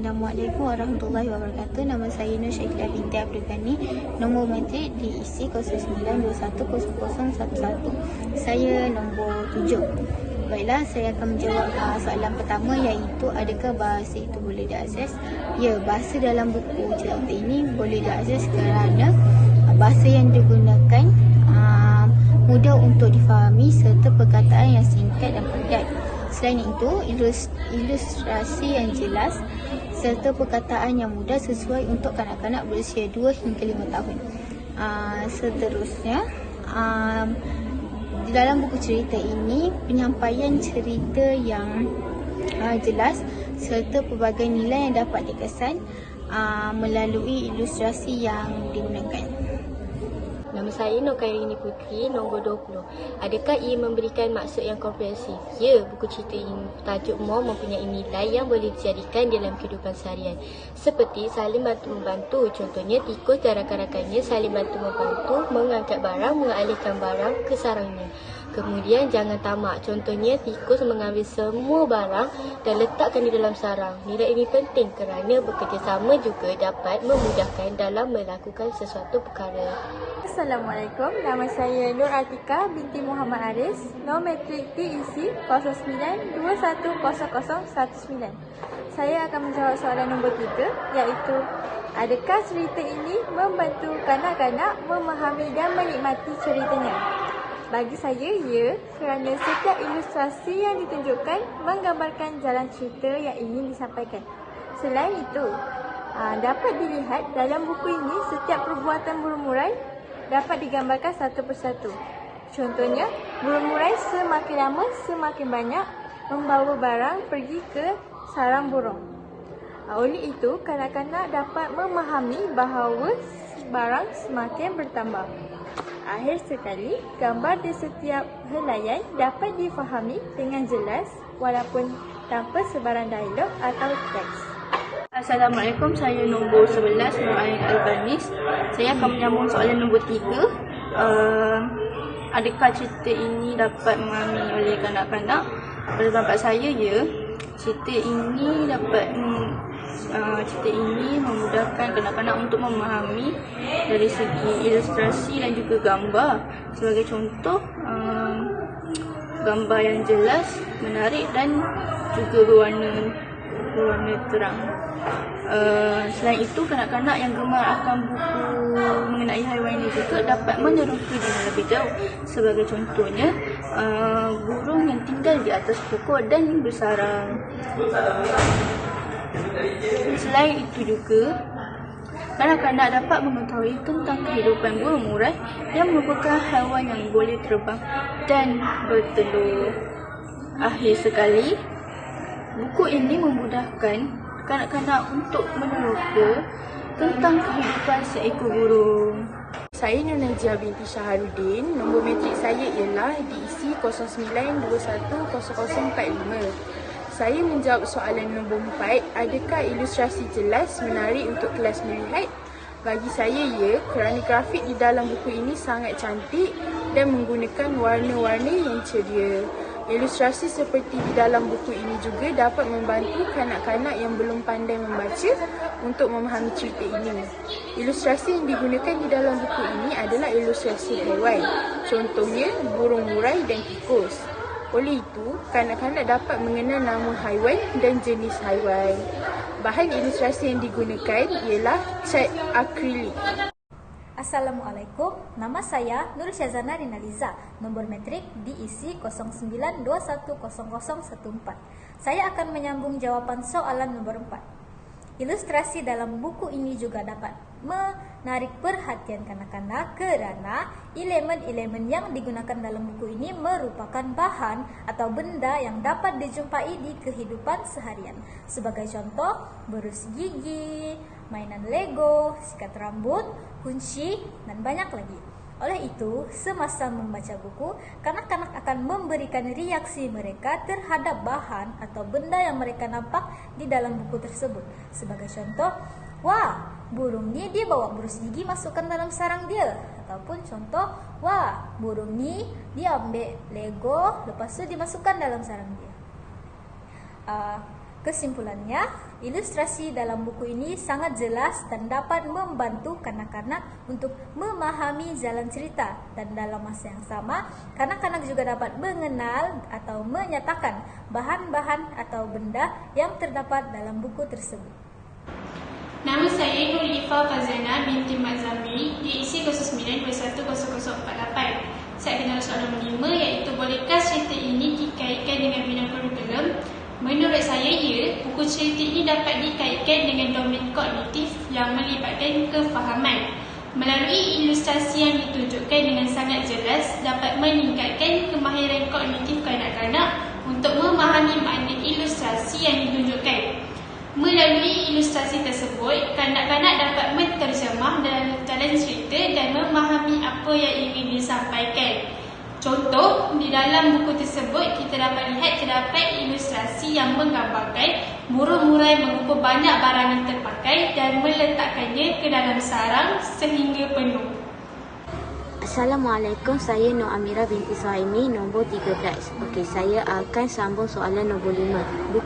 Assalamualaikum warahmatullahi wabarakatuh. Nama saya Nur Syakilah binti Abdul Ghani. Nombor matrik diisi 09210011. Saya nombor 7. Baiklah, saya akan menjawab soalan pertama, iaitu adakah bahasa itu boleh diakses? Ya, bahasa dalam buku cerita ini boleh diakses kerana bahasa yang digunakan mudah untuk difahami serta perkataan yang singkat dan padat. Selain itu, ilustrasi yang jelas serta perkataan yang mudah sesuai untuk kanak-kanak berusia 2 hingga 5 tahun. Seterusnya, di dalam buku cerita ini, penyampaian cerita yang jelas serta pelbagai nilai yang dapat dikesan melalui ilustrasi yang digunakan. Nama saya Nur Khairini Putri, nombor 20. Adakah ia memberikan maksud yang komprehensif? Ya, buku cerita ini tajuk More mempunyai nilai yang boleh dijadikan dalam kehidupan seharian. Seperti saling bantu-membantu. Contohnya, tikus dan rakan-rakannya saling bantu-membantu mengangkat barang, mengalihkan barang ke sarangnya. Kemudian, jangan tamak. Contohnya, tikus mengambil semua barang dan letakkan di dalam sarang. Nilai ini penting kerana bekerjasama juga dapat memudahkan dalam melakukan sesuatu perkara. Assalamualaikum, nama saya Nur Atika binti Muhammad Aris. Nombor matrik diisi 09210019. Saya akan menjawab soalan nombor 3, iaitu adakah cerita ini membantu kanak-kanak memahami dan menikmati ceritanya? Bagi saya, ya, kerana setiap ilustrasi yang ditunjukkan menggambarkan jalan cerita yang ingin disampaikan. Selain itu, dapat dilihat dalam buku ini setiap perbuatan burung murai dapat digambarkan satu persatu. Contohnya, burung murai semakin lama semakin banyak membawa barang pergi ke sarang burung. Oleh itu, kanak-kanak dapat memahami bahawa barang semakin bertambah. Akhir sekali, gambar di setiap helaian dapat difahami dengan jelas walaupun tanpa sebarang dialog atau teks. Assalamualaikum, saya nombor 11, Nur Ain Albanis. Saya akan menyambung soalan nombor 3. Adakah cerita ini dapat memahami oleh kanak-kanak? Pada pendapat saya, ya. Cerita ini memudahkan kanak-kanak untuk memahami dari segi ilustrasi dan juga gambar. Sebagai contoh, gambar yang jelas, menarik dan juga berwarna terang. Selain itu, kanak-kanak yang gemar akan buku mengenai haiwan ini juga dapat meneroka dengan lebih jauh. Sebagai contohnya, burung yang tinggal di atas pokok dan bersarang. Selain itu juga, kanak-kanak dapat mengetahui tentang kehidupan burung murai yang merupakan haiwan yang boleh terbang dan bertelur. Akhir sekali, buku ini memudahkan kanak-kanak untuk meneroka tentang kehidupan seekor burung. Saya Nur Najia binti Syaharudin. Nombor matrik saya ialah diisi 09210045. Saya menjawab soalan nombor 4, adakah ilustrasi jelas menarik untuk kelas melihat? Bagi saya, ya, kerana grafik di dalam buku ini sangat cantik dan menggunakan warna-warna yang ceria. Ilustrasi seperti di dalam buku ini juga dapat membantu kanak-kanak yang belum pandai membaca untuk memahami cerita ini. Ilustrasi yang digunakan di dalam buku ini adalah ilustrasi haiwan. Contohnya, burung murai dan tikus. Oleh itu, kanak-kanak dapat mengenal nama haiwan dan jenis haiwan. Bahan ilustrasi yang digunakan ialah cat akrilik. Assalamualaikum, nama saya Nur Syazana Rinaliza. Nombor matrik diisi 09210014. Saya akan menyambung jawapan soalan nombor 4. Ilustrasi dalam buku ini juga dapat menarik perhatian kanak-kanak kerana elemen-elemen yang digunakan dalam buku ini merupakan bahan atau benda yang dapat dijumpai di kehidupan seharian. Sebagai contoh, berus gigi, mainan Lego, sikat rambut, kunci, dan banyak lagi. Oleh itu, semasa membaca buku, kanak-kanak akan memberikan reaksi mereka terhadap bahan atau benda yang mereka nampak di dalam buku tersebut. Sebagai contoh, wah, burung ni dia bawa berus gigi masukkan dalam sarang dia. Ataupun contoh, wah, burung ni dia ambil Lego, lepas tu dimasukkan dalam sarang dia. Kesimpulannya, ilustrasi dalam buku ini sangat jelas dan dapat membantu kanak-kanak untuk memahami jalan cerita, dan dalam masa yang sama, kanak-kanak juga dapat mengenal atau menyatakan bahan-bahan atau benda yang terdapat dalam buku tersebut. Nama saya Nur Ifa Fazana binti Mat Zamri, diisi 09210048. Saya kenal soalan nombor 5, iaitu bolehkah cerita ini dikaitkan dengan bina kurikulum? Menurut saya, ya. Buku cerita ini dapat dikaitkan dengan domain kognitif yang melibatkan kefahaman. Melalui ilustrasi yang ditunjukkan dengan sangat jelas, dapat meningkatkan kemahiran kognitif kanak-kanak untuk memahami makna ilustrasi yang ditunjukkan. Melalui ilustrasi tersebut, kanak-kanak dapat menterjemah dalam cerita dan memahami apa yang ingin disampaikan. Contoh, di dalam buku tersebut kita dapat lihat terdapat ilustrasi yang menggambarkan burung murai mengumpul banyak barang yang terpakai dan meletakkannya ke dalam sarang sehingga penuh. Assalamualaikum, saya Nur Amira binti Suhaimi, nombor 13. Okey, saya akan sambung soalan nombor 5.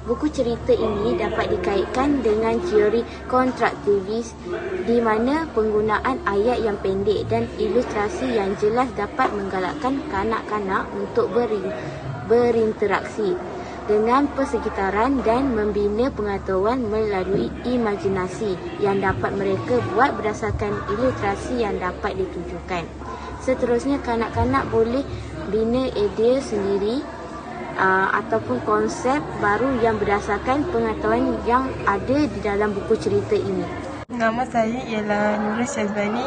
Buku cerita ini dapat dikaitkan dengan teori kontraktivis di mana penggunaan ayat yang pendek dan ilustrasi yang jelas dapat menggalakkan kanak-kanak untuk berinteraksi dengan persekitaran dan membina pengetahuan melalui imajinasi yang dapat mereka buat berdasarkan ilustrasi yang dapat ditunjukkan. Seterusnya, kanak-kanak boleh bina idea sendiri ataupun konsep baru yang berdasarkan pengetahuan yang ada di dalam buku cerita ini. Nama saya ialah Nurul Syazbani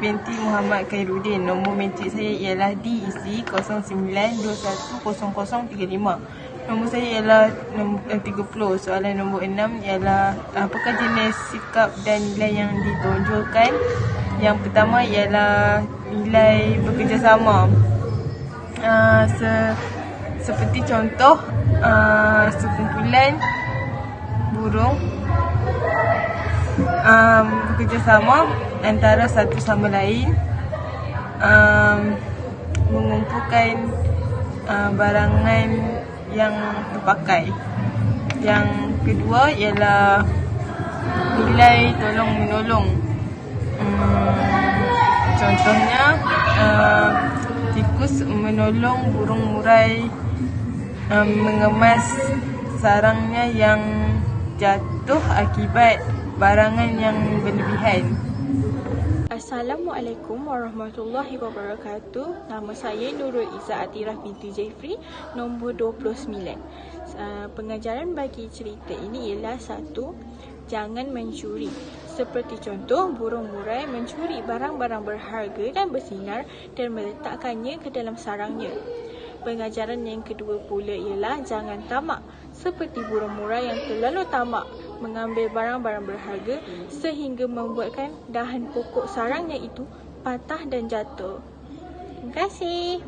binti Muhammad Khairuddin. Nombor metrik saya ialah DEC 09210035. Nombor saya ialah nombor 30. Soalan nombor 6 ialah apakah jenis sikap dan nilai yang ditonjolkan? Yang pertama ialah nilai bekerjasama. Seperti contoh, sekumpulan burung bekerjasama antara satu sama lain, mengumpulkan barangan yang terpakai. Yang kedua ialah nilai tolong-menolong. Contohnya, tikus menolong burung murai mengemas sarangnya yang jatuh akibat barangan yang berlebihan. Assalamualaikum warahmatullahi wabarakatuh. Nama saya Nurul Izzah Atirah binti Jeffrey, nombor 29. Pengajaran bagi cerita ini ialah 1. Jangan mencuri. Seperti contoh, burung murai mencuri barang-barang berharga dan bersinar dan meletakkannya ke dalam sarangnya. Pengajaran yang kedua pula ialah jangan tamak. Seperti burung murai yang terlalu tamak mengambil barang-barang berharga sehingga membuatkan dahan pokok sarangnya itu patah dan jatuh. Terima kasih.